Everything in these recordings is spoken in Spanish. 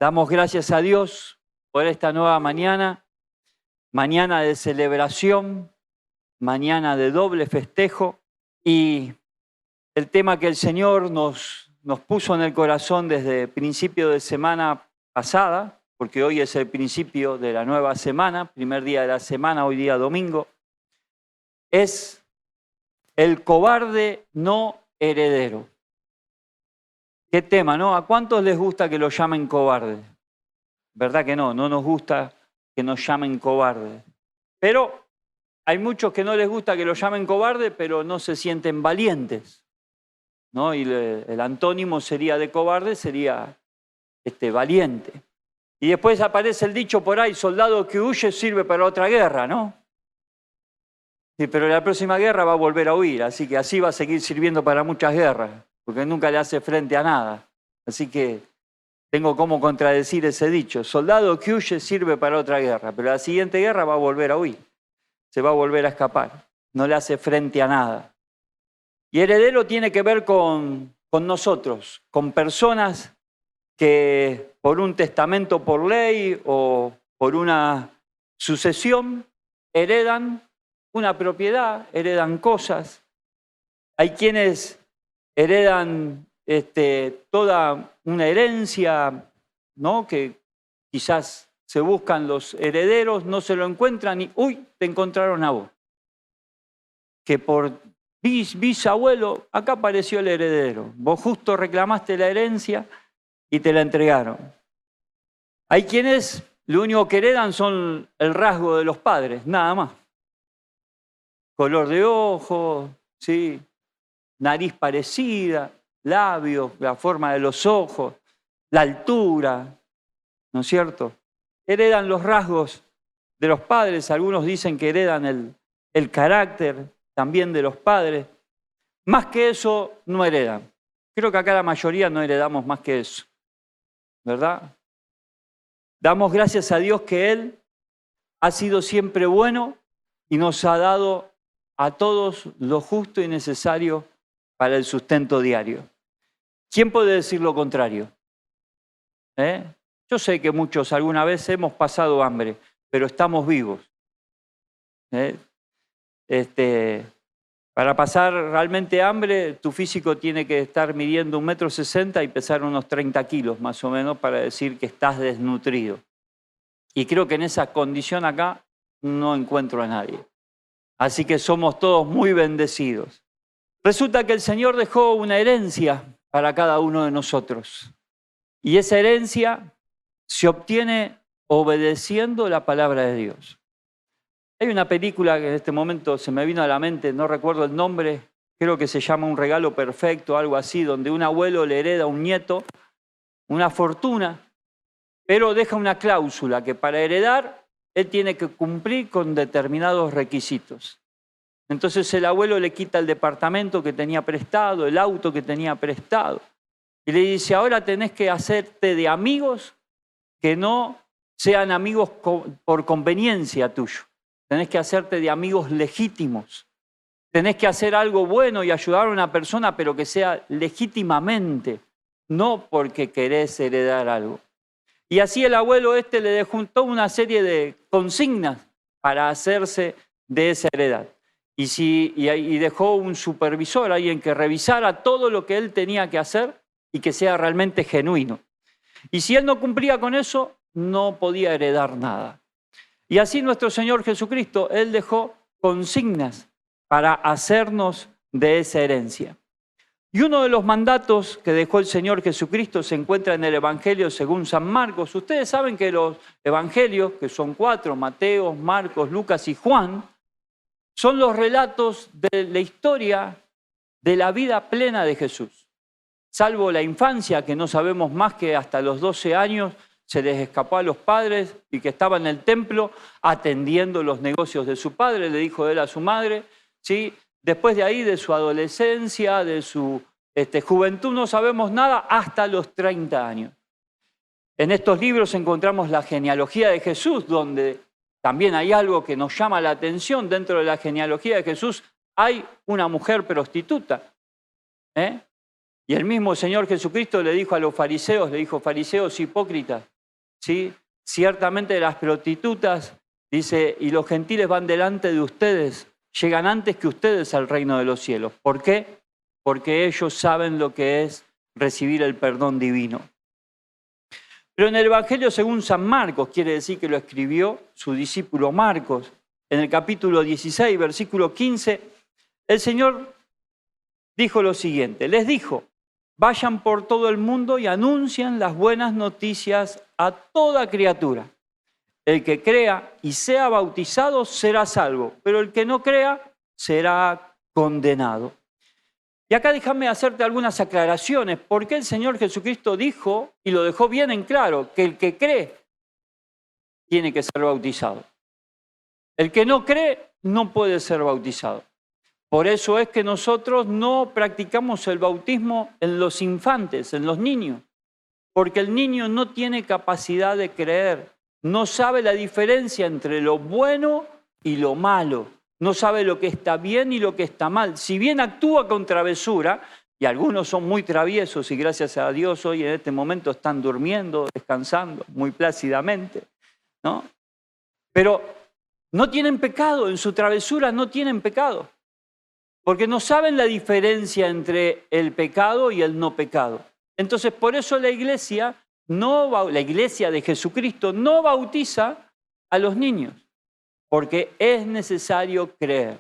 Damos gracias a Dios por esta nueva mañana, mañana de celebración, mañana de doble festejo, y el tema que el Señor nos puso en el corazón desde principio de semana pasada, porque hoy es el principio de la nueva semana, primer día de la semana, hoy día domingo, es el cobarde no heredero. Qué tema, ¿no? ¿A cuántos les gusta que lo llamen cobarde? ¿Verdad que no? No nos gusta que nos llamen cobarde. Pero hay muchos que no les gusta que lo llamen cobarde, pero no se sienten valientes, ¿no? Y el antónimo sería de cobarde, sería valiente. Y después aparece el dicho por ahí, soldado que huye sirve para otra guerra, ¿no? Sí, pero la próxima guerra va a volver a huir, así que así va a seguir sirviendo para muchas guerras, porque nunca le hace frente a nada. Así que tengo cómo contradecir ese dicho. Soldado que huye sirve para otra guerra, pero la siguiente guerra va a volver a huir, se va a volver a escapar, no le hace frente a nada. Y heredero tiene que ver con nosotros, con personas que por un testamento por ley o por una sucesión heredan una propiedad, heredan cosas. Hay quienes heredan toda una herencia, ¿no? Que quizás se buscan los herederos, no se lo encuentran y ¡uy! Te encontraron a vos. Que por bisabuelo, acá apareció el heredero. Vos justo reclamaste la herencia y te la entregaron. Hay quienes lo único que heredan son el rasgo de los padres, nada más. Color de ojos, ¿sí? Nariz parecida, labios, la forma de los ojos, la altura, ¿no es cierto? Heredan los rasgos de los padres, algunos dicen que heredan el carácter también de los padres. Más que eso no heredan. Creo que acá la mayoría no heredamos más que eso, ¿verdad? Damos gracias a Dios que Él ha sido siempre bueno y nos ha dado a todos lo justo y necesario para el sustento diario. ¿Quién puede decir lo contrario? Yo sé que muchos alguna vez hemos pasado hambre, pero estamos vivos. Para pasar realmente hambre, tu físico tiene que estar midiendo 1,60 m y pesar unos 30 kilos más o menos para decir que estás desnutrido. Y creo que en esa condición acá no encuentro a nadie. Así que somos todos muy bendecidos. Resulta que el Señor dejó una herencia para cada uno de nosotros. Y esa herencia se obtiene obedeciendo la palabra de Dios. Hay una película que en este momento se me vino a la mente, no recuerdo el nombre, creo que se llama Un regalo perfecto, algo así, donde un abuelo le hereda a un nieto una fortuna, pero deja una cláusula que para heredar él tiene que cumplir con determinados requisitos. Entonces el abuelo le quita el departamento que tenía prestado, el auto que tenía prestado, y le dice, ahora tenés que hacerte de amigos que no sean amigos por conveniencia tuyo. Tenés que hacerte de amigos legítimos. Tenés que hacer algo bueno y ayudar a una persona, pero que sea legítimamente, no porque querés heredar algo. Y así el abuelo le dejó toda una serie de consignas para hacerse de esa heredad. Y dejó un supervisor, alguien que revisara todo lo que él tenía que hacer y que sea realmente genuino. Y si él no cumplía con eso, no podía heredar nada. Y así nuestro Señor Jesucristo, Él dejó consignas para hacernos de esa herencia. Y uno de los mandatos que dejó el Señor Jesucristo se encuentra en el Evangelio según San Marcos. Ustedes saben que los Evangelios, que son 4, Mateo, Marcos, Lucas y Juan, son los relatos de la historia de la vida plena de Jesús. Salvo la infancia, que no sabemos más que hasta los 12 años, se les escapó a los padres y que estaba en el templo atendiendo los negocios de su padre, le dijo él a su madre, ¿sí? Después de ahí, de su adolescencia, de su juventud, no sabemos nada hasta los 30 años. En estos libros encontramos la genealogía de Jesús, donde también hay algo que nos llama la atención. Dentro de la genealogía de Jesús hay una mujer prostituta. Y el mismo Señor Jesucristo le dijo a los fariseos, le dijo, fariseos hipócritas, ¿sí? Ciertamente las prostitutas, dice, y los gentiles van delante de ustedes, llegan antes que ustedes al reino de los cielos. ¿Por qué? Porque ellos saben lo que es recibir el perdón divino. Pero en el Evangelio según San Marcos, quiere decir que lo escribió su discípulo Marcos, en el capítulo 16, versículo 15, el Señor dijo lo siguiente, les dijo, vayan por todo el mundo y anuncien las buenas noticias a toda criatura. El que crea y sea bautizado será salvo, pero el que no crea será condenado. Y acá déjame hacerte algunas aclaraciones. ¿Por qué el Señor Jesucristo dijo, y lo dejó bien en claro, que el que cree tiene que ser bautizado? El que no cree no puede ser bautizado. Por eso es que nosotros no practicamos el bautismo en los infantes, en los niños, porque el niño no tiene capacidad de creer, no sabe la diferencia entre lo bueno y lo malo. No sabe lo que está bien y lo que está mal. Si bien actúa con travesura, y algunos son muy traviesos y gracias a Dios hoy en este momento están durmiendo, descansando muy plácidamente, ¿no? Pero no tienen pecado, en su travesura no tienen pecado, porque no saben la diferencia entre el pecado y el no pecado. Entonces por eso la iglesia de Jesucristo no bautiza a los niños, porque es necesario creer.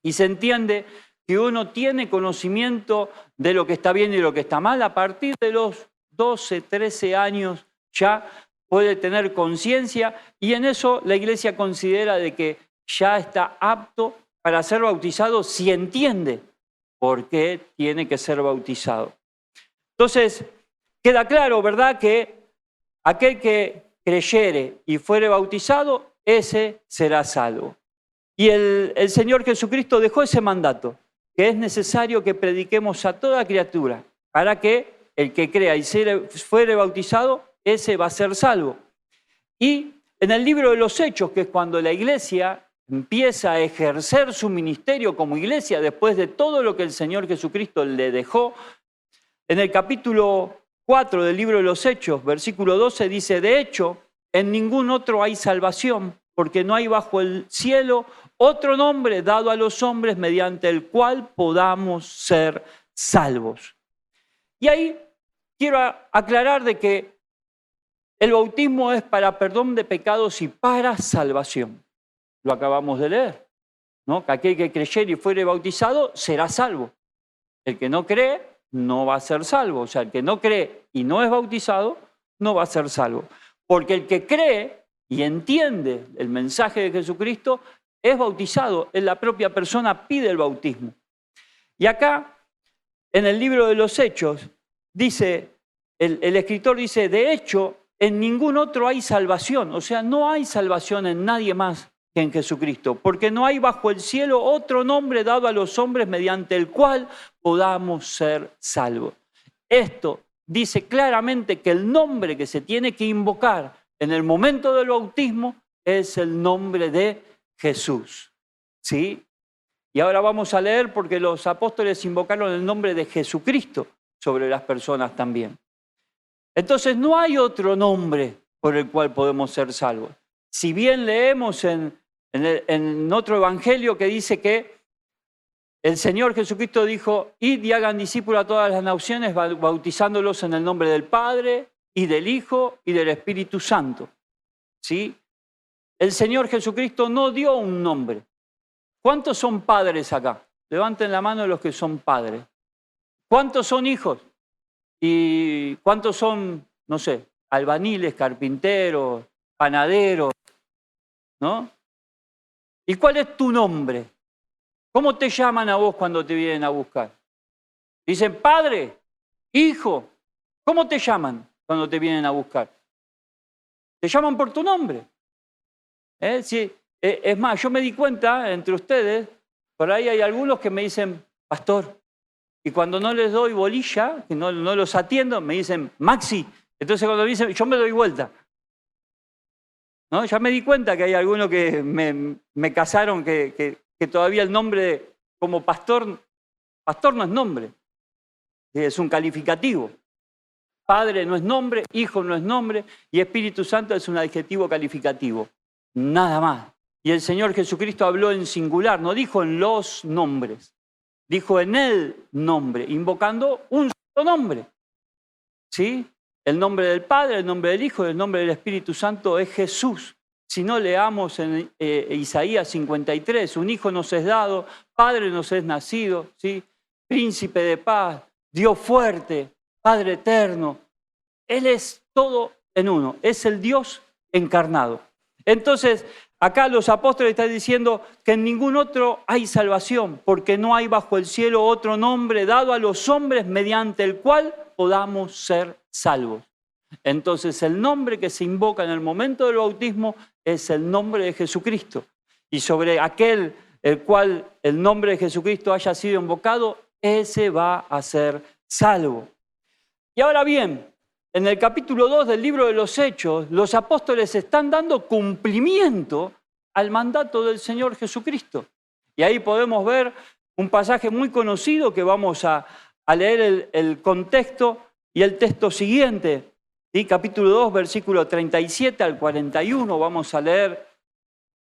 Y se entiende que uno tiene conocimiento de lo que está bien y lo que está mal. A partir de los 12, 13 años ya puede tener conciencia y en eso la iglesia considera de que ya está apto para ser bautizado si entiende por qué tiene que ser bautizado. Entonces, queda claro, ¿verdad?, que aquel que creyere y fuere bautizado, ese será salvo. Y el Señor Jesucristo dejó ese mandato, que es necesario que prediquemos a toda criatura, para que el que crea y fuere bautizado, ese va a ser salvo. Y en el libro de los Hechos, que es cuando la iglesia empieza a ejercer su ministerio como iglesia, después de todo lo que el Señor Jesucristo le dejó, en el capítulo 4 del libro de los Hechos, versículo 12, dice, de hecho, en ningún otro hay salvación, porque no hay bajo el cielo otro nombre dado a los hombres mediante el cual podamos ser salvos. Y ahí quiero aclarar de que el bautismo es para perdón de pecados y para salvación. Lo acabamos de leer, ¿no? Que aquel que creyere y fuere bautizado será salvo. El que no cree no va a ser salvo. O sea, el que no cree y no es bautizado no va a ser salvo. Porque el que cree y entiende el mensaje de Jesucristo es bautizado. En la propia persona pide el bautismo. Y acá, en el libro de los Hechos, dice, el escritor dice, de hecho, en ningún otro hay salvación. O sea, no hay salvación en nadie más que en Jesucristo. Porque no hay bajo el cielo otro nombre dado a los hombres mediante el cual podamos ser salvos. Esto dice claramente que el nombre que se tiene que invocar en el momento del bautismo es el nombre de Jesús. ¿Sí? Y ahora vamos a leer porque los apóstoles invocaron el nombre de Jesucristo sobre las personas también. Entonces no hay otro nombre por el cual podemos ser salvos. Si bien leemos en otro evangelio que dice que el Señor Jesucristo dijo, id y hagan discípulos a todas las naciones, bautizándolos en el nombre del Padre y del Hijo y del Espíritu Santo. ¿Sí? El Señor Jesucristo no dio un nombre. ¿Cuántos son padres acá? Levanten la mano los que son padres. ¿Cuántos son hijos? ¿Y cuántos son, no sé, albañiles, carpinteros, panaderos? ¿No? ¿Y cuál es tu nombre? ¿Cómo te llaman a vos cuando te vienen a buscar? Dicen, padre, hijo. ¿Cómo te llaman cuando te vienen a buscar? Te llaman por tu nombre. Sí. Es más, yo me di cuenta entre ustedes, por ahí hay algunos que me dicen, pastor, y cuando no les doy bolilla, que no los atiendo, me dicen, Maxi. Entonces cuando me dicen, yo me doy vuelta. ¿No? Ya me di cuenta que hay algunos que me casaron que todavía el nombre como pastor no es nombre, es un calificativo. Padre no es nombre, Hijo no es nombre y Espíritu Santo es un adjetivo calificativo. Nada más. Y el Señor Jesucristo habló en singular, no dijo en los nombres, dijo en el nombre, invocando un solo nombre. ¿Sí? El nombre del Padre, el nombre del Hijo, el nombre del Espíritu Santo es Jesús. Si no, leamos en Isaías 53, un hijo nos es dado, Padre nos es nacido, ¿sí? Príncipe de paz, Dios fuerte, Padre eterno. Él es todo en uno, es el Dios encarnado. Entonces, acá los apóstoles están diciendo que en ningún otro hay salvación, porque no hay bajo el cielo otro nombre dado a los hombres mediante el cual podamos ser salvos. Entonces, el nombre que se invoca en el momento del bautismo es el nombre de Jesucristo. Y sobre aquel el cual el nombre de Jesucristo haya sido invocado, ese va a ser salvo. Y ahora bien, en el capítulo 2 del libro de los Hechos, los apóstoles están dando cumplimiento al mandato del Señor Jesucristo. Y ahí podemos ver un pasaje muy conocido que vamos a leer el contexto y el texto siguiente. ¿Sí? Capítulo 2, versículo 37 al 41, vamos a leer.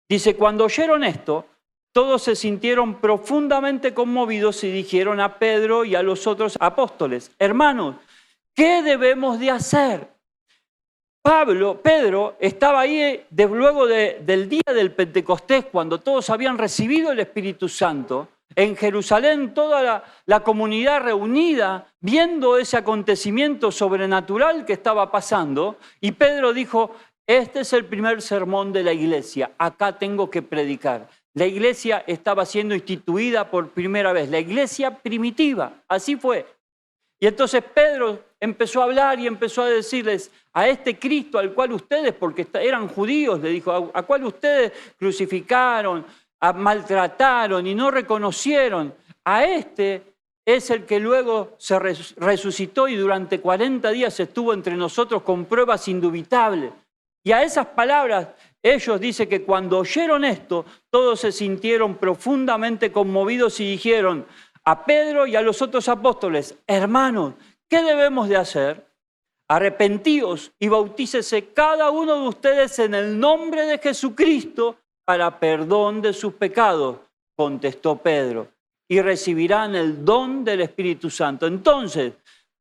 Dice, cuando oyeron esto, todos se sintieron profundamente conmovidos y dijeron a Pedro y a los otros apóstoles, hermanos, ¿qué debemos de hacer? Pedro estaba ahí luego del día del Pentecostés, cuando todos habían recibido el Espíritu Santo, en Jerusalén toda la comunidad reunida, viendo ese acontecimiento sobrenatural que estaba pasando, y Pedro dijo, este es el primer sermón de la iglesia, acá tengo que predicar. La iglesia estaba siendo instituida por primera vez, la iglesia primitiva, así fue. Y entonces Pedro empezó a hablar y empezó a decirles, a este Cristo al cual ustedes, porque eran judíos, le dijo, a cual ustedes crucificaron, maltrataron y no reconocieron, a este es el que luego se resucitó y durante 40 días estuvo entre nosotros con pruebas indubitables. Y a esas palabras, ellos dicen que cuando oyeron esto, todos se sintieron profundamente conmovidos y dijeron a Pedro y a los otros apóstoles, hermanos, ¿qué debemos de hacer? Arrepentíos y bautícese cada uno de ustedes en el nombre de Jesucristo para perdón de sus pecados, contestó Pedro, y recibirán el don del Espíritu Santo. Entonces,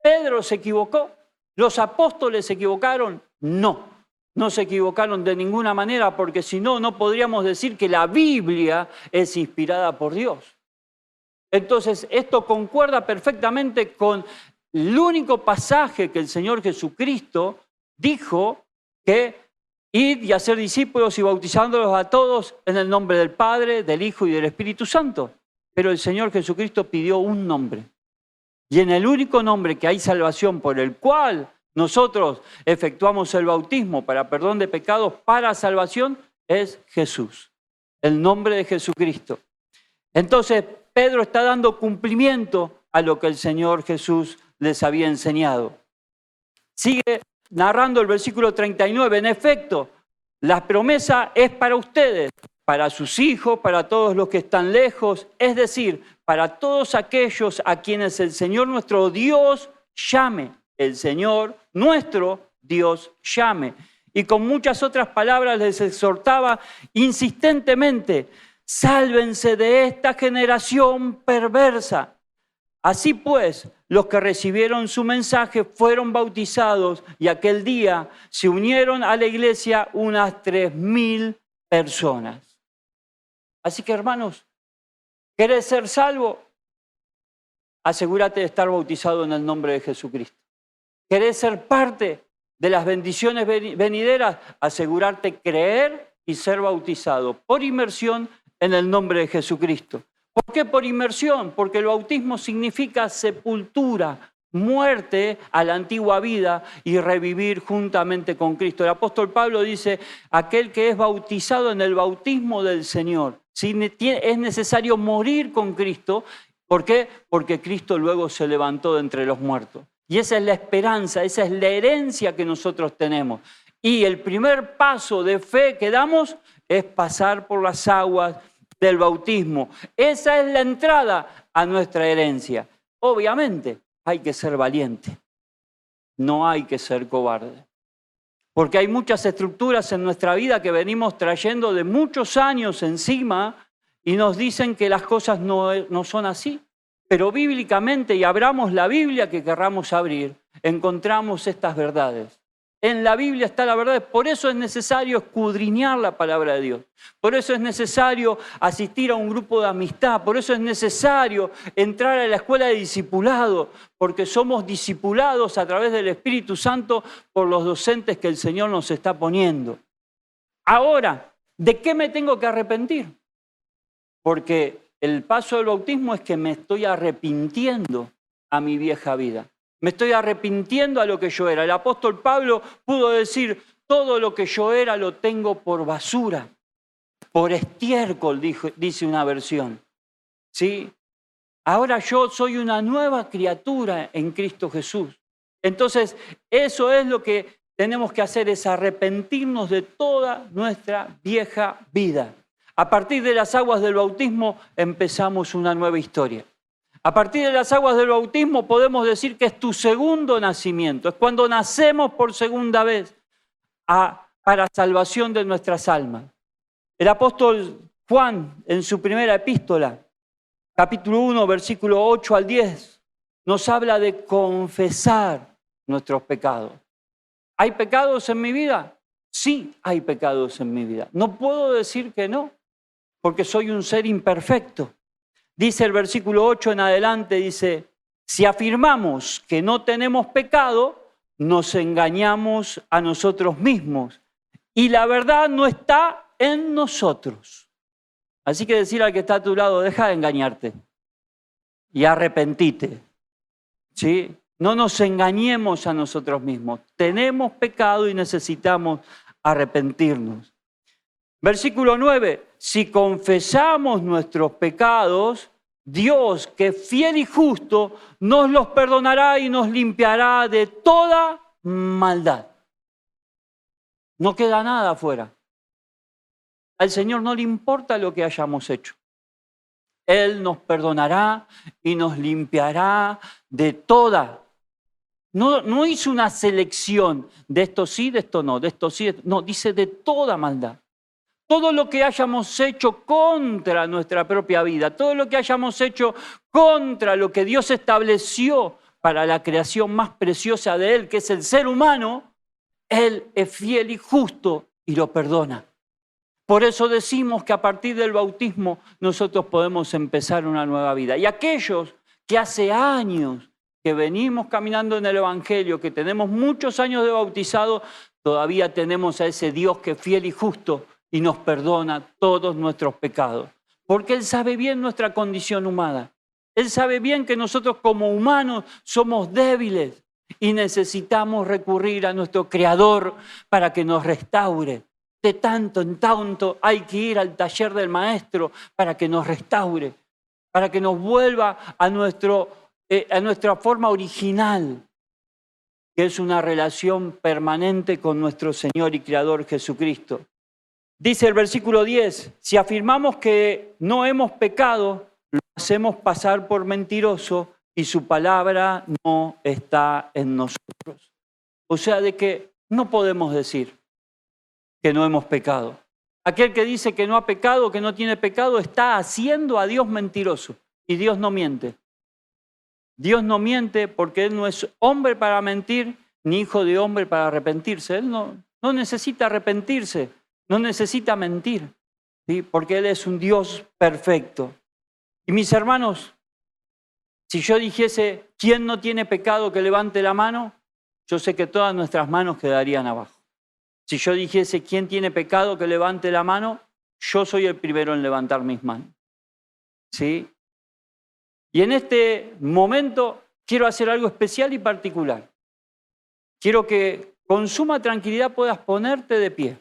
¿Pedro se equivocó? ¿Los apóstoles se equivocaron? No. No se equivocaron de ninguna manera, porque si no, no podríamos decir que la Biblia es inspirada por Dios. Entonces, esto concuerda perfectamente con el único pasaje que el Señor Jesucristo dijo que id y hacer discípulos y bautizándolos a todos en el nombre del Padre, del Hijo y del Espíritu Santo. Pero el Señor Jesucristo pidió un nombre. Y en el único nombre que hay salvación por el cual nosotros efectuamos el bautismo para perdón de pecados, para salvación, es Jesús. El nombre de Jesucristo. Entonces, Pedro está dando cumplimiento a lo que el Señor Jesús les había enseñado. Sigue narrando el versículo 39. En efecto, la promesa es para ustedes, para sus hijos, para todos los que están lejos, es decir, para todos aquellos a quienes el Señor nuestro Dios llame. El Señor nuestro Dios llame. Y con muchas otras palabras les exhortaba insistentemente, sálvense de esta generación perversa. Así pues, los que recibieron su mensaje fueron bautizados y aquel día se unieron a la iglesia unas 3.000 personas. Así que, hermanos, ¿querés ser salvo? Asegúrate de estar bautizado en el nombre de Jesucristo. ¿Querés ser parte de las bendiciones venideras? Asegurarte creer y ser bautizado por inmersión en el nombre de Jesucristo. ¿Por qué por inmersión? Porque el bautismo significa sepultura, muerte a la antigua vida y revivir juntamente con Cristo. El apóstol Pablo dice, aquel que es bautizado en el bautismo del Señor, es necesario morir con Cristo. ¿Por qué? Porque Cristo luego se levantó de entre los muertos. Y esa es la esperanza, esa es la herencia que nosotros tenemos. Y el primer paso de fe que damos es pasar por las aguas del bautismo. Esa es la entrada a nuestra herencia. Obviamente hay que ser valiente. no hay que ser cobarde. Porque hay muchas estructuras en nuestra vida que venimos trayendo de muchos años encima y nos dicen que las cosas no son así. Pero bíblicamente, y abramos la Biblia que querramos abrir, encontramos estas verdades. En la Biblia está la verdad, por eso es necesario escudriñar la palabra de Dios. Por eso es necesario asistir a un grupo de amistad, por eso es necesario entrar a la escuela de discipulado, porque somos discipulados a través del Espíritu Santo por los docentes que el Señor nos está poniendo. Ahora, ¿de qué me tengo que arrepentir? Porque el paso del bautismo es que me estoy arrepintiendo a mi vieja vida. Me estoy arrepintiendo a lo que yo era. El apóstol Pablo pudo decir, todo lo que yo era lo tengo por basura, por estiércol, dice una versión. ¿Sí? Ahora yo soy una nueva criatura en Cristo Jesús. Entonces, eso es lo que tenemos que hacer, es arrepentirnos de toda nuestra vieja vida. A partir de las aguas del bautismo empezamos una nueva historia. A partir de las aguas del bautismo podemos decir que es tu segundo nacimiento. Es cuando nacemos por segunda vez para salvación de nuestras almas. El apóstol Juan, en su primera epístola, capítulo 1, versículo 8 al 10, nos habla de confesar nuestros pecados. ¿Hay pecados en mi vida? Sí, hay pecados en mi vida. No puedo decir que no, porque soy un ser imperfecto. Dice el versículo 8 en adelante, dice, si afirmamos que no tenemos pecado, nos engañamos a nosotros mismos y la verdad no está en nosotros. Así que decir al que está a tu lado, deja de engañarte y arrepentite. ¿Sí? No nos engañemos a nosotros mismos. Tenemos pecado y necesitamos arrepentirnos. Versículo 9, si confesamos nuestros pecados, Dios, que es fiel y justo, nos los perdonará y nos limpiará de toda maldad. No queda nada afuera. Al Señor no le importa lo que hayamos hecho. Él nos perdonará y nos limpiará de toda. No hizo una selección de esto sí, de esto no, de esto sí, no, dice de toda maldad. Todo lo que hayamos hecho contra nuestra propia vida, todo lo que hayamos hecho contra lo que Dios estableció para la creación más preciosa de Él, que es el ser humano, Él es fiel y justo y lo perdona. Por eso decimos que a partir del bautismo nosotros podemos empezar una nueva vida. Y aquellos que hace años que venimos caminando en el Evangelio, que tenemos muchos años de bautizado, todavía tenemos a ese Dios que es fiel y justo y nos perdona todos nuestros pecados. Porque Él sabe bien nuestra condición humana. Él sabe bien que nosotros como humanos somos débiles y necesitamos recurrir a nuestro Creador para que nos restaure. De tanto en tanto hay que ir al taller del Maestro para que nos restaure, para que nos vuelva a nuestra forma original, que es una relación permanente con nuestro Señor y Creador Jesucristo. Dice el versículo 10, si afirmamos que no hemos pecado, lo hacemos pasar por mentiroso y su palabra no está en nosotros. O sea, de que no podemos decir que no hemos pecado. Aquel que dice que no ha pecado, que no tiene pecado, está haciendo a Dios mentiroso. Y Dios no miente. Dios no miente porque Él no es hombre para mentir, ni hijo de hombre para arrepentirse. Él no necesita arrepentirse. No necesita mentir, ¿sí? Porque Él es un Dios perfecto. Y mis hermanos, si yo dijese, ¿quién no tiene pecado que levante la mano? Yo sé que todas nuestras manos quedarían abajo. Si yo dijese, ¿quién tiene pecado que levante la mano? Yo soy el primero en levantar mis manos. ¿Sí? Y en este momento quiero hacer algo especial y particular. Quiero que con suma tranquilidad puedas ponerte de pie.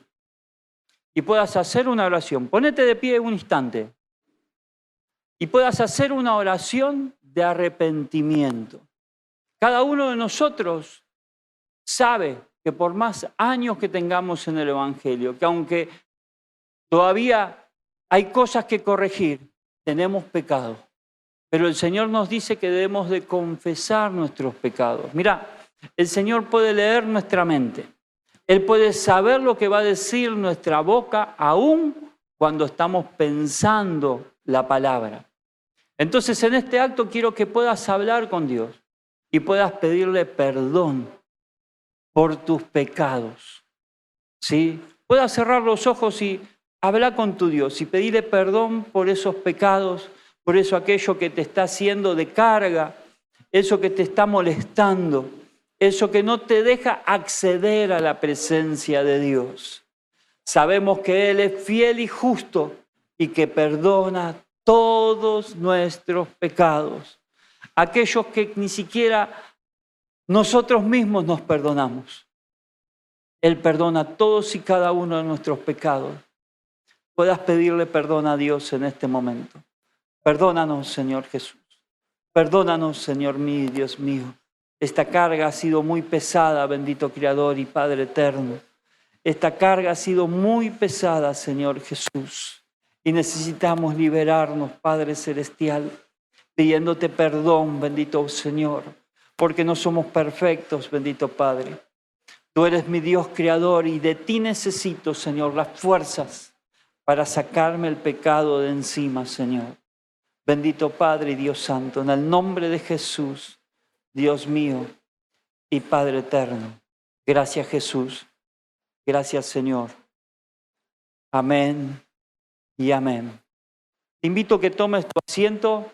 Y puedas hacer una oración. Ponete de pie un instante. Y puedas hacer una oración de arrepentimiento. Cada uno de nosotros sabe que por más años que tengamos en el Evangelio, que aunque todavía hay cosas que corregir, tenemos pecado. Pero el Señor nos dice que debemos de confesar nuestros pecados. Mira, El Señor puede leer nuestra mente. Él puede saber lo que va a decir nuestra boca aún cuando estamos pensando la palabra. Entonces, en este acto quiero que puedas hablar con Dios y puedas pedirle perdón por tus pecados. ¿Sí? Puedas cerrar los ojos y hablar con tu Dios y pedirle perdón por esos pecados, por eso aquello que te está haciendo de carga, eso que te está molestando, eso que no te deja acceder a la presencia de Dios. Sabemos que Él es fiel y justo y que perdona todos nuestros pecados, aquellos que ni siquiera nosotros mismos nos perdonamos. Él perdona todos y cada uno de nuestros pecados. Puedas pedirle perdón a Dios en este momento. Perdónanos, Señor Jesús. Perdónanos, Señor mío y Dios mío. Esta carga ha sido muy pesada, bendito Creador y Padre eterno. Esta carga ha sido muy pesada, Señor Jesús. Y necesitamos liberarnos, Padre Celestial, pidiéndote perdón, bendito Señor, porque no somos perfectos, bendito Padre. Tú eres mi Dios creador y de ti necesito, Señor, las fuerzas para sacarme el pecado de encima, Señor. Bendito Padre y Dios Santo, en el nombre de Jesús, Dios mío y Padre eterno. Gracias, Jesús. Gracias, Señor. Amén y amén. Te invito a que tomes tu asiento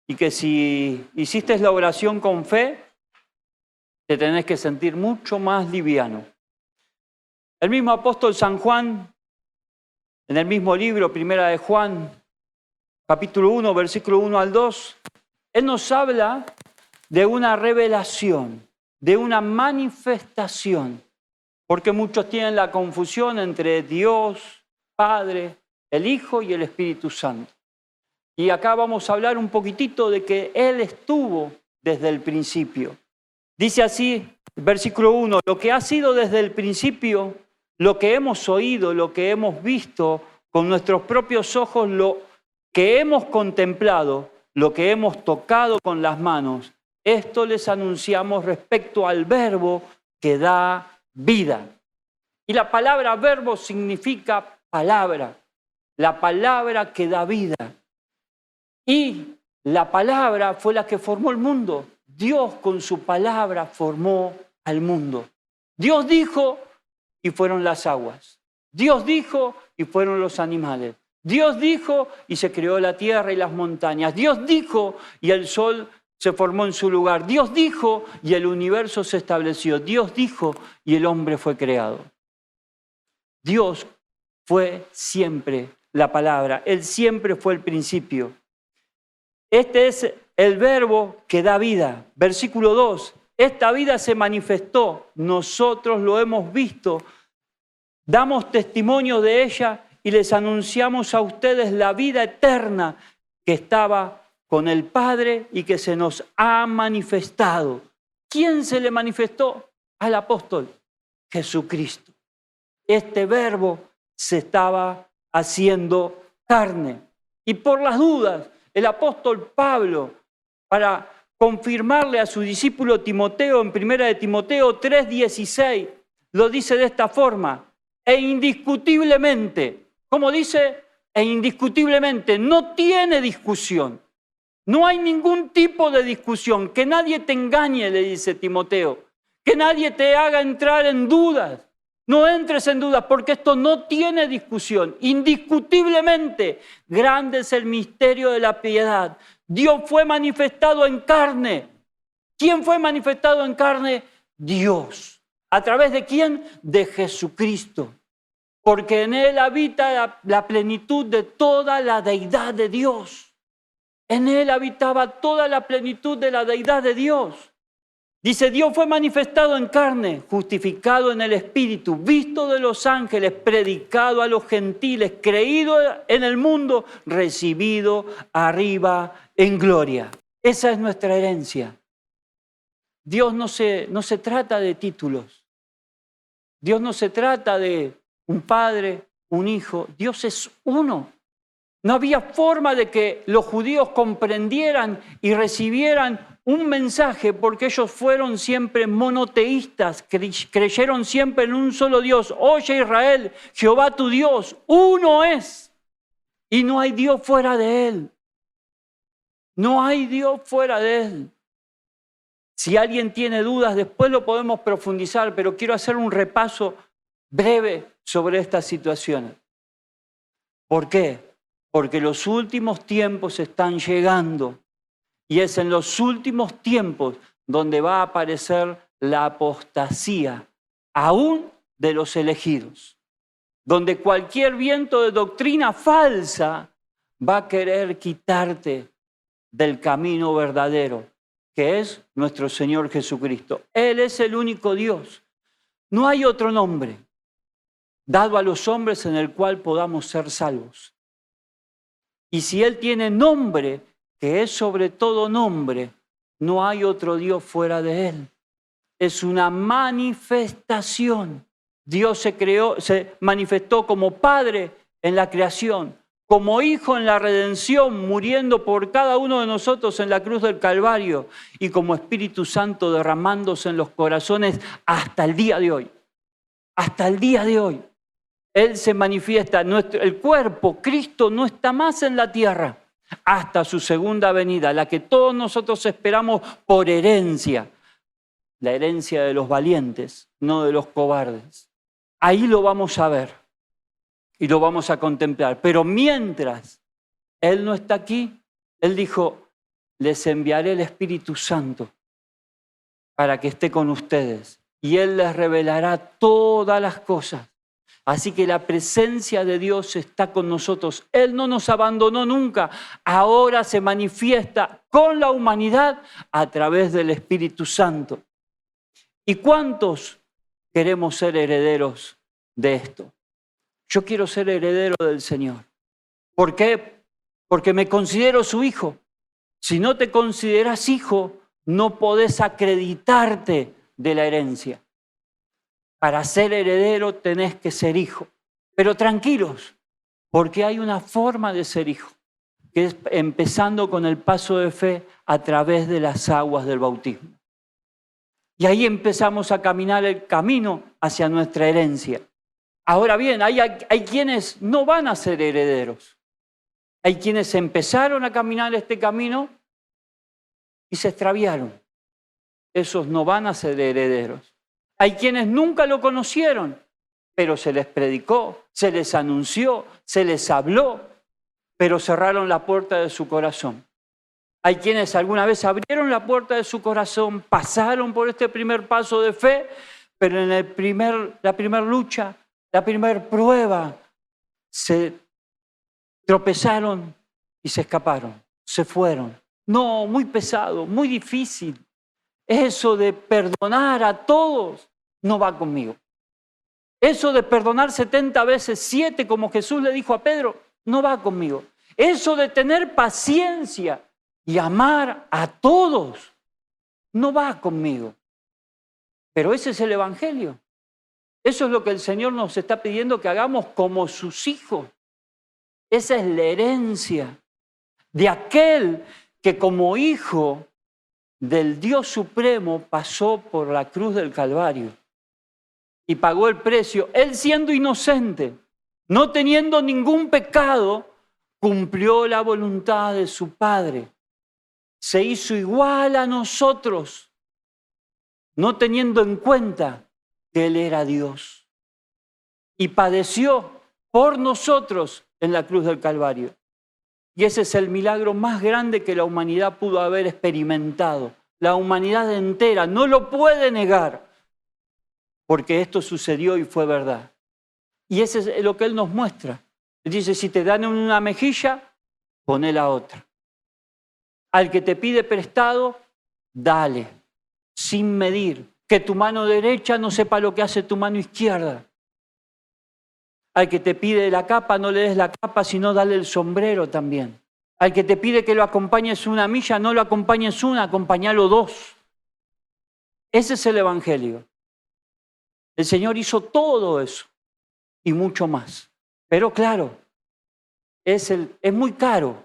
y que si hiciste la oración con fe, te tenés que sentir mucho más liviano. El mismo apóstol San Juan, en el mismo libro, Primera de Juan, capítulo 1, versículo 1 al 2, él nos habla de una revelación, de una manifestación, porque muchos tienen la confusión entre Dios, Padre, el Hijo y el Espíritu Santo. Y acá vamos a hablar un poquitito de que Él estuvo desde el principio. Dice así, versículo 1, lo que ha sido desde el principio, lo que hemos oído, lo que hemos visto con nuestros propios ojos, lo que hemos contemplado, lo que hemos tocado con las manos, esto les anunciamos respecto al verbo que da vida. Y la palabra verbo significa palabra, la palabra que da vida. Y la palabra fue la que formó el mundo. Dios con su palabra formó al mundo. Dios dijo y fueron las aguas. Dios dijo y fueron los animales. Dios dijo y se creó la tierra y las montañas. Dios dijo y el sol se formó en su lugar. Dios dijo y el universo se estableció. Dios dijo y el hombre fue creado. Dios fue siempre la palabra. Él siempre fue el principio. Este es el verbo que da vida. Versículo 2. Esta vida se manifestó. Nosotros lo hemos visto. Damos testimonio de ella y les anunciamos a ustedes la vida eterna que estaba con el Padre y que se nos ha manifestado. ¿Quién se le manifestó? Al apóstol Jesucristo. Este verbo se estaba haciendo carne. Y por las dudas, el apóstol Pablo, para confirmarle a su discípulo Timoteo en 1 de Timoteo 3:16, lo dice de esta forma, e indiscutiblemente, ¿cómo dice? E indiscutiblemente, no tiene discusión. No hay ningún tipo de discusión, que nadie te engañe, le dice Timoteo, que nadie te haga entrar en dudas. No entres en dudas porque esto no tiene discusión. Indiscutiblemente, grande es el misterio de la piedad. Dios fue manifestado en carne. ¿Quién fue manifestado en carne? Dios. ¿A través de quién? De Jesucristo. Porque en Él habita la plenitud de toda la deidad de Dios. En Él habitaba toda la plenitud de la deidad de Dios. Dice, Dios fue manifestado en carne, justificado en el Espíritu, visto de los ángeles, predicado a los gentiles, creído en el mundo, recibido arriba en gloria. Esa es nuestra herencia. Dios no se trata de títulos. Dios no se trata de un padre, un hijo. Dios es uno. No había forma de que los judíos comprendieran y recibieran un mensaje porque ellos fueron siempre monoteístas, creyeron siempre en un solo Dios. Oye Israel, Jehová tu Dios, uno es y no hay Dios fuera de él. No hay Dios fuera de él. Si alguien tiene dudas, después lo podemos profundizar, pero quiero hacer un repaso breve sobre estas situaciones. ¿Por qué? Porque los últimos tiempos están llegando y es en los últimos tiempos donde va a aparecer la apostasía, aún de los elegidos, donde cualquier viento de doctrina falsa va a querer quitarte del camino verdadero, que es nuestro Señor Jesucristo. Él es el único Dios. No hay otro nombre dado a los hombres en el cual podamos ser salvos. Y si Él tiene nombre, que es sobre todo nombre, no hay otro Dios fuera de Él. Es una manifestación. Dios se manifestó como Padre en la creación, como Hijo en la redención, muriendo por cada uno de nosotros en la cruz del Calvario, y como Espíritu Santo derramándose en los corazones hasta el día de hoy. Hasta el día de hoy. Él se manifiesta, el cuerpo, Cristo, no está más en la tierra hasta su segunda venida, la que todos nosotros esperamos por herencia, la herencia de los valientes, no de los cobardes. Ahí lo vamos a ver y lo vamos a contemplar. Pero mientras Él no está aquí, Él dijo, les enviaré el Espíritu Santo para que esté con ustedes y Él les revelará todas las cosas. Así que la presencia de Dios está con nosotros. Él no nos abandonó nunca. Ahora se manifiesta con la humanidad a través del Espíritu Santo. ¿Y cuántos queremos ser herederos de esto? Yo quiero ser heredero del Señor. ¿Por qué? Porque me considero su hijo. Si no te consideras hijo, no podés acreditarte de la herencia. Para ser heredero tenés que ser hijo. Pero tranquilos, porque hay una forma de ser hijo, que es empezando con el paso de fe a través de las aguas del bautismo. Y ahí empezamos a caminar el camino hacia nuestra herencia. Ahora bien, hay quienes no van a ser herederos. Hay quienes empezaron a caminar este camino y se extraviaron. Esos no van a ser herederos. Hay quienes nunca lo conocieron, pero se les predicó, se les anunció, se les habló, pero cerraron la puerta de su corazón. Hay quienes alguna vez abrieron la puerta de su corazón, pasaron por este primer paso de fe, pero en la primera lucha, la primera prueba, se tropezaron y se escaparon, se fueron. No, muy pesado, muy difícil. Eso de perdonar a todos no va conmigo. Eso de perdonar 70 veces 7, como Jesús le dijo a Pedro, no va conmigo. Eso de tener paciencia y amar a todos no va conmigo. Pero ese es el Evangelio. Eso es lo que el Señor nos está pidiendo que hagamos como sus hijos. Esa es la herencia de aquel que como hijo del Dios Supremo pasó por la cruz del Calvario y pagó el precio. Él siendo inocente, no teniendo ningún pecado, cumplió la voluntad de su Padre. Se hizo igual a nosotros, no teniendo en cuenta que Él era Dios. Y padeció por nosotros en la cruz del Calvario. Y ese es el milagro más grande que la humanidad pudo haber experimentado. La humanidad entera no lo puede negar, porque esto sucedió y fue verdad. Y ese es lo que Él nos muestra. Él dice, si te dan una mejilla, poné la otra. Al que te pide prestado, dale, sin medir. Que tu mano derecha no sepa lo que hace tu mano izquierda. Al que te pide la capa, no le des la capa, sino dale el sombrero también. Al que te pide que lo acompañes una milla, no lo acompañes una, acompañalo 2. Ese es el Evangelio. El Señor hizo todo eso y mucho más. Pero claro, es muy caro.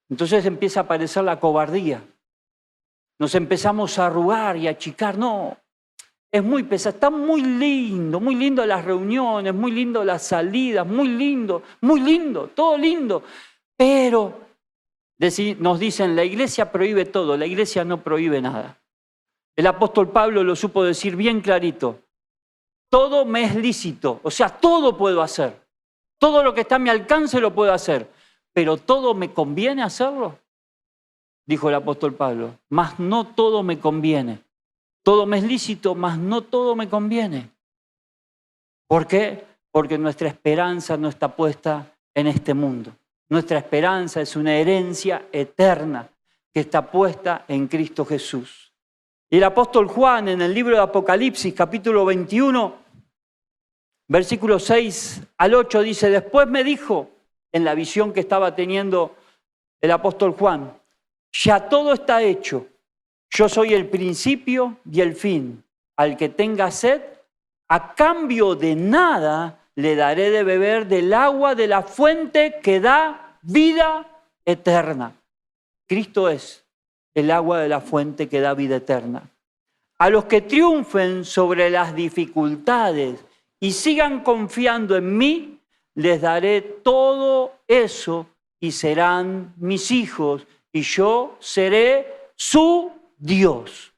Entonces empieza a aparecer la cobardía. nos empezamos a arrugar y a achicar. No, es muy pesado, está muy lindo las reuniones, muy lindo las salidas, muy lindo, todo lindo. Pero nos dicen, la iglesia prohíbe todo, la iglesia no prohíbe nada. El apóstol Pablo lo supo decir bien clarito. Todo me es lícito, o sea, todo puedo hacer. Todo lo que está a mi alcance lo puedo hacer. Pero ¿todo me conviene hacerlo? Dijo el apóstol Pablo. Mas no todo me conviene. Todo me es lícito, mas no todo me conviene. ¿Por qué? Porque nuestra esperanza no está puesta en este mundo. Nuestra esperanza es una herencia eterna que está puesta en Cristo Jesús. Y el apóstol Juan en el libro de Apocalipsis, capítulo 21, versículos 6 al 8, dice, después me dijo, en la visión que estaba teniendo el apóstol Juan, ya todo está hecho. Yo soy el principio y el fin. Al que tenga sed, a cambio de nada, le daré de beber del agua de la fuente que da vida eterna. Cristo es el agua de la fuente que da vida eterna. A los que triunfen sobre las dificultades y sigan confiando en mí, les daré todo eso y serán mis hijos y yo seré su Dios.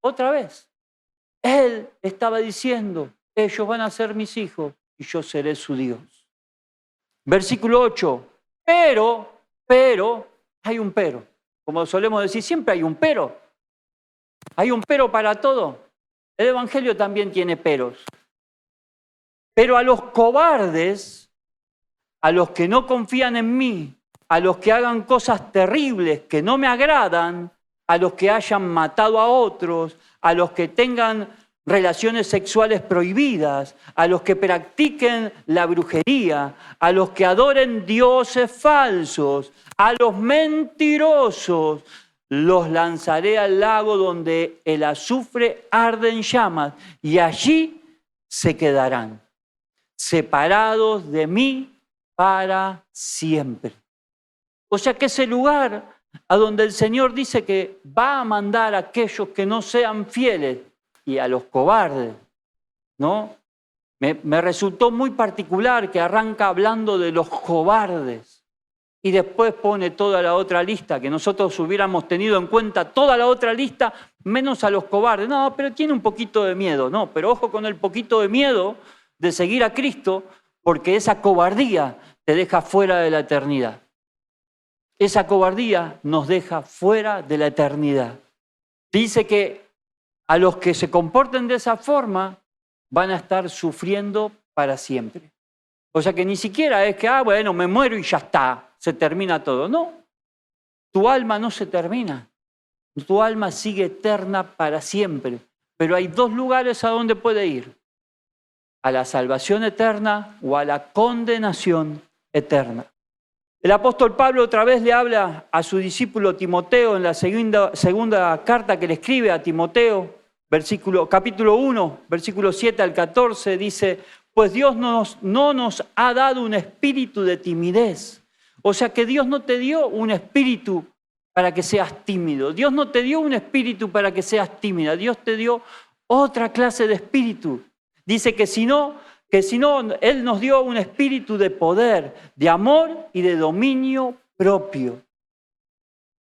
Otra vez, Él estaba diciendo, ellos van a ser mis hijos y yo seré su Dios. Versículo 8, pero, hay un pero. Como solemos decir, siempre hay un pero. Hay un pero para todo. El Evangelio también tiene peros. Pero a los cobardes, a los que no confían en mí, a los que hagan cosas terribles que no me agradan, a los que hayan matado a otros, a los que tengan relaciones sexuales prohibidas, a los que practiquen la brujería, a los que adoren dioses falsos, a los mentirosos, los lanzaré al lago donde el azufre arde en llamas y allí se quedarán, separados de mí para siempre. O sea que ese lugar a donde el Señor dice que va a mandar a aquellos que no sean fieles y a los cobardes, ¿no? Me resultó muy particular que arranca hablando de los cobardes y después pone toda la otra lista, que nosotros hubiéramos tenido en cuenta toda la otra lista, menos a los cobardes. No, pero tiene un poquito de miedo. No, pero ojo con el poquito de miedo de seguir a Cristo, porque esa cobardía te deja fuera de la eternidad. Esa cobardía nos deja fuera de la eternidad. Dice que a los que se comporten de esa forma van a estar sufriendo para siempre. O sea que ni siquiera es que, bueno, me muero y ya está, se termina todo. No, tu alma no se termina. Tu alma sigue eterna para siempre. Pero hay dos lugares a donde puede ir. A la salvación eterna o a la condenación eterna. El apóstol Pablo otra vez le habla a su discípulo Timoteo en la segunda carta que le escribe a Timoteo, capítulo 1, versículo 7 al 14, dice, pues Dios no nos ha dado un espíritu de timidez. O sea que Dios no te dio un espíritu para que seas tímido. Dios no te dio un espíritu para que seas tímida. Dios te dio otra clase de espíritu. Dice que si no, Él nos dio un espíritu de poder, de amor y de dominio propio.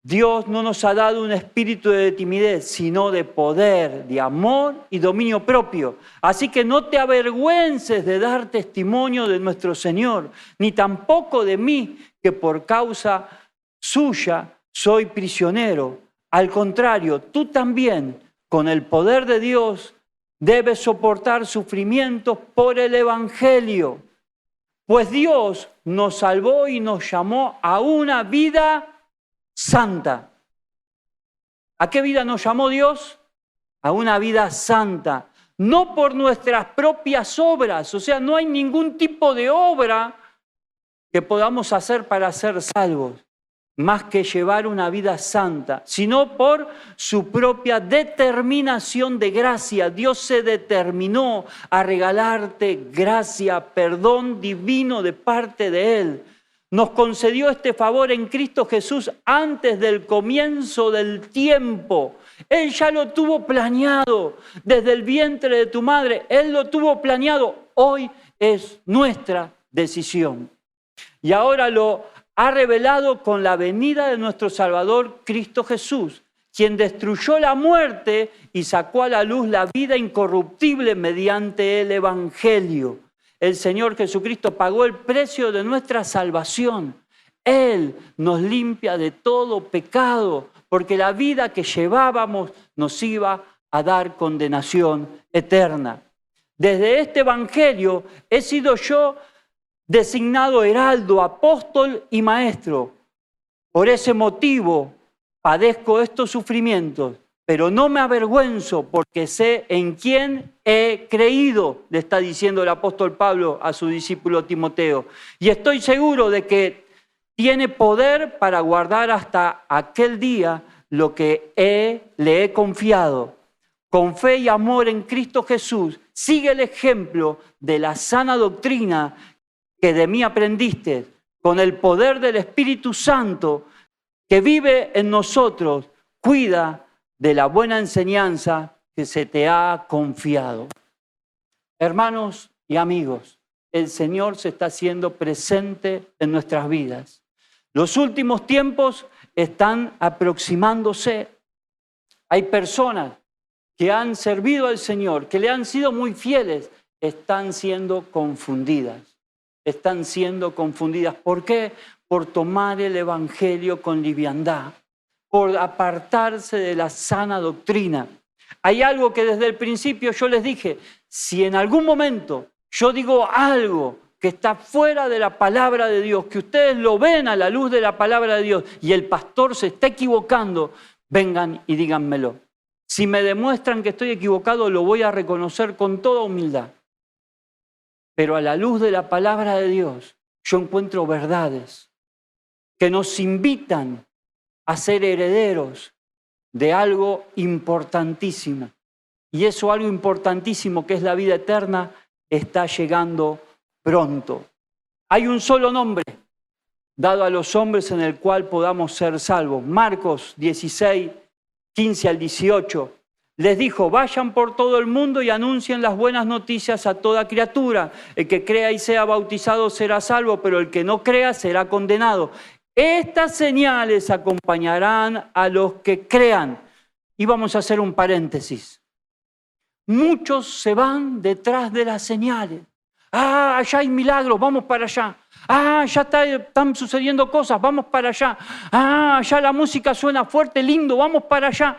Dios no nos ha dado un espíritu de timidez, sino de poder, de amor y dominio propio. Así que no te avergüences de dar testimonio de nuestro Señor, ni tampoco de mí, que por causa suya soy prisionero. Al contrario, tú también, con el poder de Dios, debes soportar sufrimientos por el Evangelio. Pues Dios nos salvó y nos llamó a una vida santa. ¿A qué vida nos llamó Dios? A una vida santa. No por nuestras propias obras. O sea, no hay ningún tipo de obra que podamos hacer para ser salvos, más que llevar una vida santa, sino por su propia determinación de gracia. Dios se determinó a regalarte gracia, perdón divino de parte de Él. Nos concedió este favor en Cristo Jesús antes del comienzo del tiempo. Él ya lo tuvo planeado desde el vientre de tu madre. Él lo tuvo planeado. Hoy es nuestra decisión. Y ahora lo ha revelado con la venida de nuestro Salvador Cristo Jesús, quien destruyó la muerte y sacó a la luz la vida incorruptible mediante el Evangelio. El Señor Jesucristo pagó el precio de nuestra salvación. Él nos limpia de todo pecado, porque la vida que llevábamos nos iba a dar condenación eterna. Desde este Evangelio he sido yo designado heraldo, apóstol y maestro. Por ese motivo padezco estos sufrimientos, pero no me avergüenzo porque sé en quién he creído, le está diciendo el apóstol Pablo a su discípulo Timoteo. Y estoy seguro de que tiene poder para guardar hasta aquel día lo que le he confiado. Con fe y amor en Cristo Jesús, sigue el ejemplo de la sana doctrina que de mí aprendiste, con el poder del Espíritu Santo que vive en nosotros. Cuida de la buena enseñanza que se te ha confiado. Hermanos y amigos, el Señor se está haciendo presente en nuestras vidas. Los últimos tiempos están aproximándose. Hay personas que han servido al Señor, que le han sido muy fieles, están siendo confundidas. Están siendo confundidas. ¿Por qué? Por tomar el Evangelio con liviandad, por apartarse de la sana doctrina. Hay algo que desde el principio yo les dije, si en algún momento yo digo algo que está fuera de la palabra de Dios, que ustedes lo ven a la luz de la palabra de Dios y el pastor se está equivocando, vengan y díganmelo. Si me demuestran que estoy equivocado, lo voy a reconocer con toda humildad. Pero a la luz de la palabra de Dios, yo encuentro verdades que nos invitan a ser herederos de algo importantísimo. Y eso algo importantísimo, que es la vida eterna, está llegando pronto. Hay un solo nombre dado a los hombres en el cual podamos ser salvos. Marcos 16, 15 al 18. Les dijo, vayan por todo el mundo y anuncien las buenas noticias a toda criatura. El que crea y sea bautizado será salvo, pero el que no crea será condenado. Estas señales acompañarán a los que crean. Y vamos a hacer un paréntesis. Muchos se van detrás de las señales. Ah, allá hay milagros, vamos para allá. Ah, ya están sucediendo cosas, vamos para allá. Ah, allá la música suena fuerte, lindo, vamos para allá.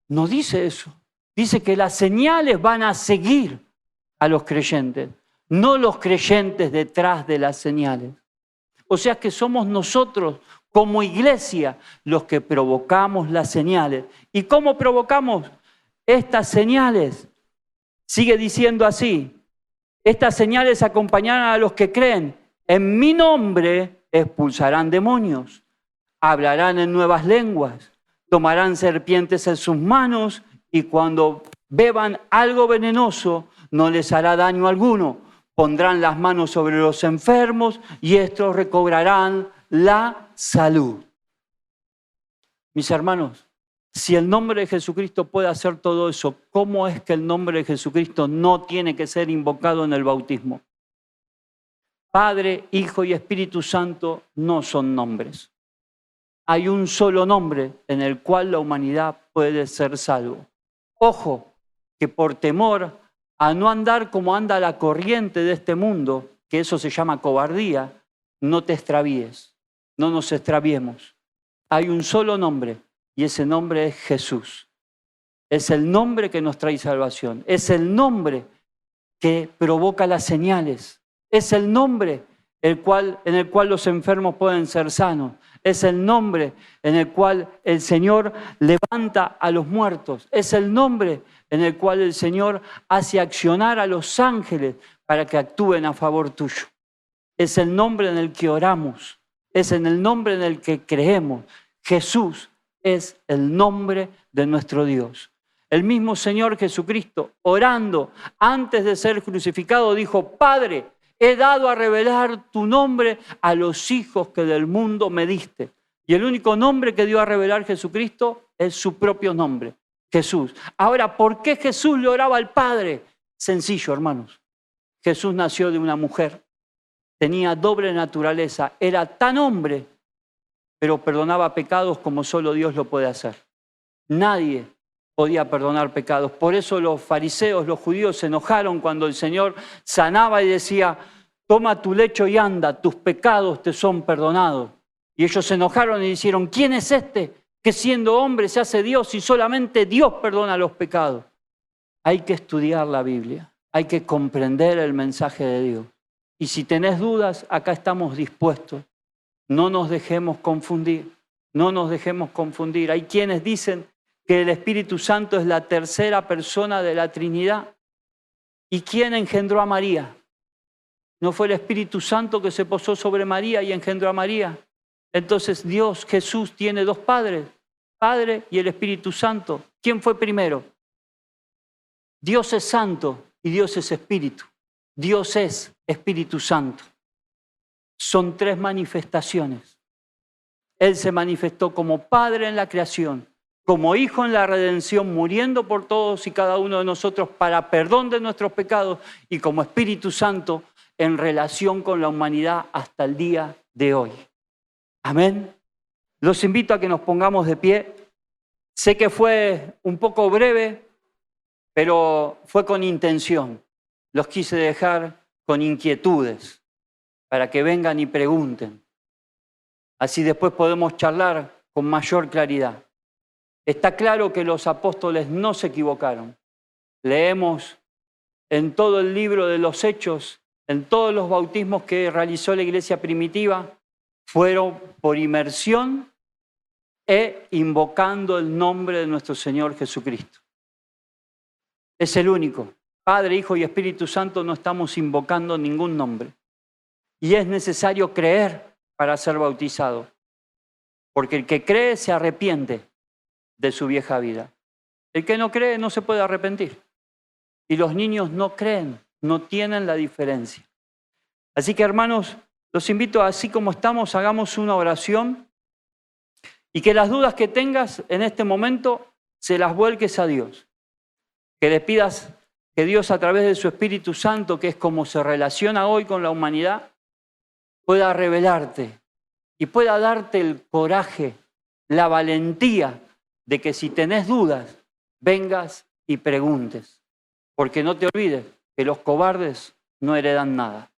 No dice eso. Dice que las señales van a seguir a los creyentes, no los creyentes detrás de las señales. O sea que somos nosotros como iglesia los que provocamos las señales. ¿Y cómo provocamos estas señales? Sigue diciendo así. Estas señales acompañarán a los que creen. En mi nombre expulsarán demonios, hablarán en nuevas lenguas, tomarán serpientes en sus manos y cuando beban algo venenoso no les hará daño alguno. Pondrán las manos sobre los enfermos y estos recobrarán la salud. Mis hermanos, si el nombre de Jesucristo puede hacer todo eso, ¿cómo es que el nombre de Jesucristo no tiene que ser invocado en el bautismo? Padre, Hijo y Espíritu Santo no son nombres. Hay un solo nombre en el cual la humanidad puede ser salvo. Ojo, que por temor a no andar como anda la corriente de este mundo, que eso se llama cobardía, no te extravíes, no nos extraviemos. Hay un solo nombre y ese nombre es Jesús. Es el nombre que nos trae salvación, es el nombre que provoca las señales, es el nombre en el cual los enfermos pueden ser sanos, es el nombre en el cual el Señor levanta a los muertos, es el nombre en el cual el Señor hace accionar a los ángeles para que actúen a favor tuyo. Es el nombre en el que oramos, es en el nombre en el que creemos. Jesús es el nombre de nuestro Dios. El mismo Señor Jesucristo, orando antes de ser crucificado, dijo, Padre, he dado a revelar tu nombre a los hijos que del mundo me diste. Y el único nombre que dio a revelar Jesucristo es su propio nombre, Jesús. Ahora, ¿por qué Jesús le oraba al Padre? Sencillo, hermanos. Jesús nació de una mujer, tenía doble naturaleza, era tan hombre, pero perdonaba pecados como solo Dios lo puede hacer. Nadie podía perdonar pecados. Por eso los fariseos, los judíos, se enojaron cuando el Señor sanaba y decía: toma tu lecho y anda, tus pecados te son perdonados. Y ellos se enojaron y dijeron: ¿quién es este que siendo hombre se hace Dios y solamente Dios perdona los pecados? Hay que estudiar la Biblia, hay que comprender el mensaje de Dios. Y si tenés dudas, acá estamos dispuestos. No nos dejemos confundir, no nos dejemos confundir. Hay quienes dicen que el Espíritu Santo es la tercera persona de la Trinidad. ¿Y quién engendró a María? ¿No fue el Espíritu Santo que se posó sobre María y engendró a María? Entonces Dios, Jesús, tiene dos padres, Padre y el Espíritu Santo. ¿Quién fue primero? Dios es santo y Dios es Espíritu. Dios es Espíritu Santo. Son tres manifestaciones. Él se manifestó como Padre en la creación, como Hijo en la redención, muriendo por todos y cada uno de nosotros para perdón de nuestros pecados, y como Espíritu Santo en relación con la humanidad hasta el día de hoy. Amén. Los invito a que nos pongamos de pie. Sé que fue un poco breve, pero fue con intención. Los quise dejar con inquietudes para que vengan y pregunten. Así después podemos charlar con mayor claridad. Está claro que los apóstoles no se equivocaron. Leemos en todo el libro de los Hechos, en todos los bautismos que realizó la iglesia primitiva, fueron por inmersión e invocando el nombre de nuestro Señor Jesucristo. Es el único. Padre, Hijo y Espíritu Santo, no estamos invocando ningún nombre. Y es necesario creer para ser bautizado, porque el que cree se arrepiente de su vieja vida. El que no cree no se puede arrepentir. Y los niños no creen, no tienen la diferencia. Así que, hermanos, los invito, así como estamos, hagamos una oración y que las dudas que tengas en este momento se las vuelques a Dios. Que le pidas que Dios, a través de su Espíritu Santo, que es como se relaciona hoy con la humanidad, pueda revelarte y pueda darte el coraje, la valentía de que si tenés dudas, vengas y preguntes. Porque no te olvides que los cobardes no heredan nada.